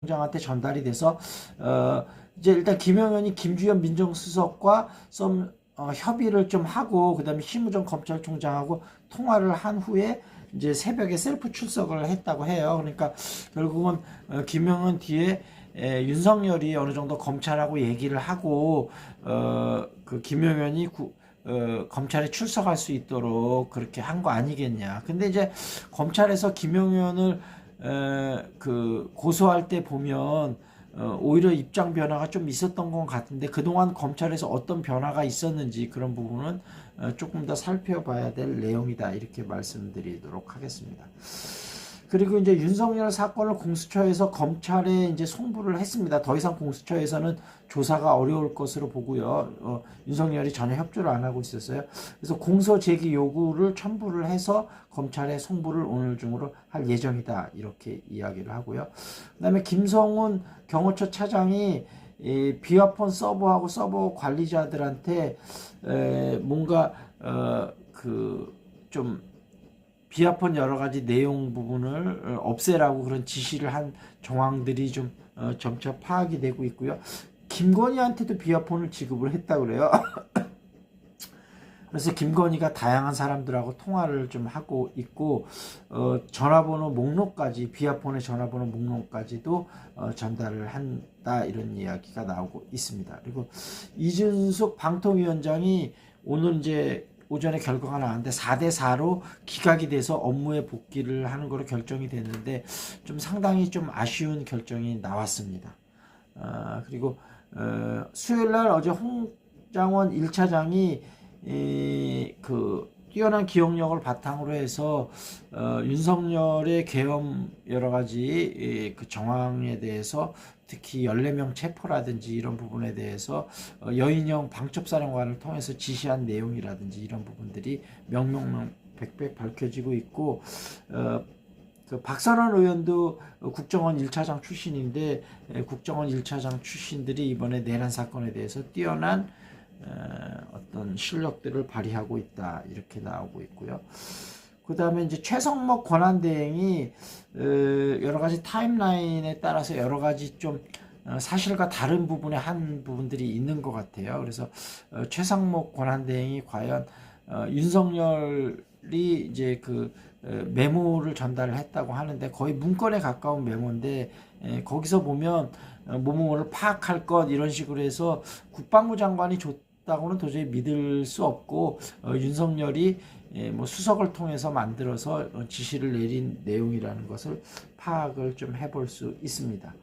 장한테 전달이 돼서 이제 일단 김영현이 김주현 민정수석과 좀 협의를 좀 하고 그다음에 심우정 검찰총장하고 통화를 한 후에 이제 새벽에 셀프 출석을 했다고 해요. 그러니까 결국은 김영현 뒤에 윤석열이 어느 정도 검찰하고 얘기를 하고 그 김영현이 검찰에 출석할 수 있도록 그렇게 한 거 아니겠냐. 근데 이제 검찰에서 김영현을 고소할 때 보면 오히려 입장 변화가 좀 있었던 것 같은데 그동안 검찰에서 어떤 변화가 있었는지 그런 부분은 조금 더 살펴봐야 될 내용이다 이렇게 말씀드리도록 하겠습니다. 그리고 이제 윤석열 사건을 공수처에서 검찰에 이제 송부를 했습니다. 더 이상 공수처에서는 조사가 어려울 것으로 보고요. 윤석열이 전혀 협조를 안 하고 있었어요. 그래서 공소 제기 요구를 첨부를 해서 검찰에 송부를 오늘 중으로 할 예정이다 이렇게 이야기를 하고요. 그다음에 김성훈 경호처 차장이 비화폰 서버하고 서버 관리자들한테 뭔가 좀 비화폰 여러 가지 내용 부분을 없애라고 그런 지시를 한 정황들이 좀 점차 파악이 되고 있고요. 김건희한테도 비화폰을 지급을 했다고 그래요. 그래서 김건희가 다양한 사람들하고 통화를 좀 하고 있고 전화번호 목록까지 비화폰의 전화번호 목록까지도 전달을 한다 이런 이야기가 나오고 있습니다. 그리고 이준석 방통위원장이 오늘 이제 오전에 결과가 나왔는데 4대4로 기각이 돼서 업무에 복귀를 하는 거로 결정이 됐는데 좀 상당히 좀 아쉬운 결정이 나왔습니다. 그리고 수요일날 어제 홍장원 1차장이 뛰어난 기억력을 바탕으로 해서 윤석열의 계엄 여러 가지 그 정황에 대해서 특히 14명 체포라든지 이런 부분에 대해서 여인영 방첩사령관을 통해서 지시한 내용이라든지 이런 부분들이 명명백백 밝혀지고 있고 그 박선원 의원도 국정원 1차장 출신인데 국정원 1차장 출신들이 이번에 내란 사건에 대해서 뛰어난 어떤 실력들을 발휘하고 있다 이렇게 나오고 있고요. 그 다음에 이제 최성목 권한대행이 여러 가지 타임라인에 따라서 여러 가지 좀 사실과 다른 부분에 한 부분들이 있는 것 같아요. 그래서 최성목 권한대행이 과연 윤석열이 이제 메모를 전달을 했다고 하는데 거의 문건에 가까운 메모인데 거기서 보면 뭐뭐를 파악할 것 이런 식으로 해서 국방부 장관이 줬다고는 도저히 믿을 수 없고 윤석열이 뭐 수석을 통해서 만들어서 지시를 내린 내용이라는 것을 파악을 좀 해볼 수 있습니다.